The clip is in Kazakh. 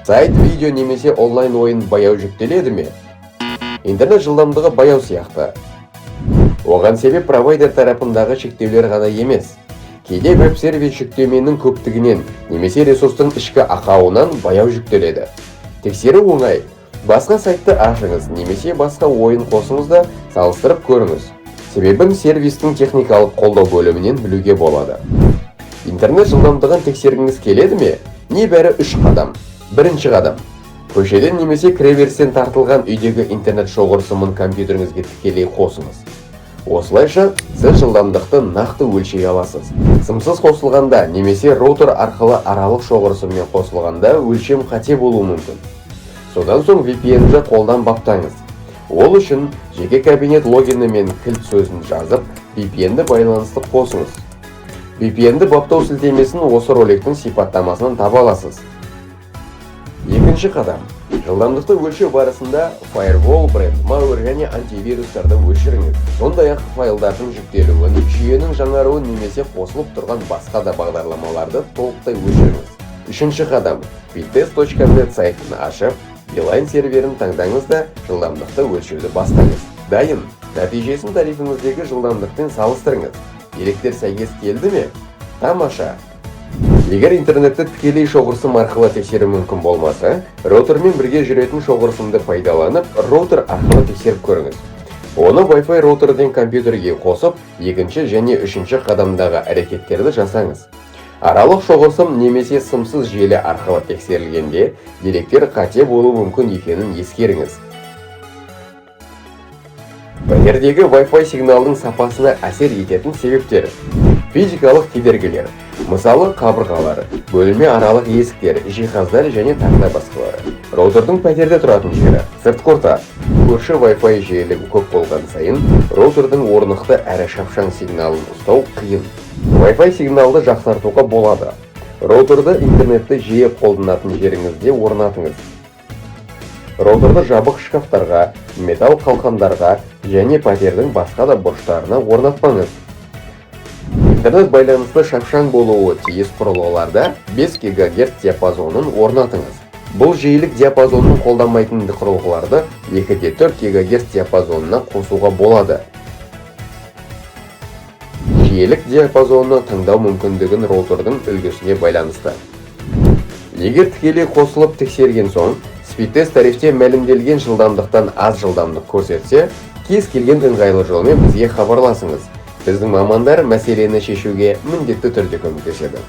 Сайт, видео немесе онлайн ойын баяу жүктеледі ме? Интернет жылдамдығы баяу сияқты. Оған себеп провайдер тарапындағы шектеулер ғана емес. Кейде веб-сервис жүктеменің көптігінен немесе ресурстың ішкі ақауынан баяу жүктеледі. Тексеру оңай. Басқа сайтты ашыңыз немесе басқа ойын қосыңыз да салыстырып көріңіз. Себебін сервистің техникалық қолдау бөлімінен білуге болады. Интернет жылдамдығын тексергіңіз келеді ме? Небәрі 3 қадам. Бірінші қадам. Көшеден немесе кіреберістен тартылған үйдегі интернет шоғырсымын компьютеріңізге тікелей қосыңыз. Осылайша, сіз жылдамдықты нақты өлшей аласыз. Сымсыз қосылғанда немесе роутер арқылы аралық шоғырсыммен қосылғанда өлшем қате болуы мүмкін. Содан соң VPN-ді қолдан баптаңыз. Ол үшін жеке кабинет логині мен кілт сөзін жазып, VPN-ді байланысты қосыңыз. VPN-ді баптау сілтемесін осы роликтің сипаттамасынан таба аласыз. Екінші қадам. Жылдамдықты өлшеу барысында Firewall, Brandmauer және антивирустарды өшіріңіз. Сондай-ақ файлдардың жүктелуін, жүйенің жаңаруын немесе қосылып тұрған басқа да бағдарламаларды толықтай өшіріңіз. Үшінші қадам. Vitest.net сайтын ашып, Beeline серверін таңдаңыз да жылдамдықты өлшеуді бастаңыз. Дайын. Нәтижесін тарифіңіздегі жылдамдықпен салыстырыңыз. Деректер сәйкес келді ме? Тамаша. Егер интернетті тікелей шоғырсым арқылы тексеру мүмкін болмаса, роутермен бірге жүретін шоғырсымды пайдаланып, роутер арқылы тексеріп көріңіз. Оны Wi-Fi роутерден компьютерге қосып, екінші және үшінші қадамдағы әрекеттерді жасаңыз. Аралық шоғырсым немесе сымсыз желі арқылы тексерілгенде, деректер қате болуы мүмкін екенін ескеріңіз. Пәтердегі Wi-Fi сигналдың сапасына әсер ететін себептер. Физикалық кедергілер, мысалы қабырғалар, бөлме аралық есіктер, жиһаздар және тағы басқалары. Роутердің пәтерде тұратын жері, сыртқы орта. Көрші Wi-Fi жиілігі көп болған сайын, роутердің орнықты әрі шапшаң сигналын ұстау қиын. Wi-Fi сигналды жақсартуға болады. Роутерді интернетті жиі қолданатын жеріңізде орнатыңыз. Роутерді жабық шкафтарға, металл қалқандарға және пәтердің басқа да бұрыштарына орнатпаңыз. Интернет байланысты шапшаң болуы тиіс құрылғыларда 5 ГГц диапазонын орнатыңыз. Бұл жиілік диапазонын қолданбайтын құрылғыларды 2-4 ГГц диапазонына қосуға болады. Жиілік диапазоны таңдау мүмкіндігін роутердің үлгісіне байланысты. Егер тікелей қосылып тексерген соң, Speedtest тарифте мәлімделген жылдамдықтан аз жылдамдық көрсетсе, кез келген ыңғайлы жолмен бізге хабарласыңыз. Біздің мамандар мәселені шешуге міндетті түрде көмектеседі.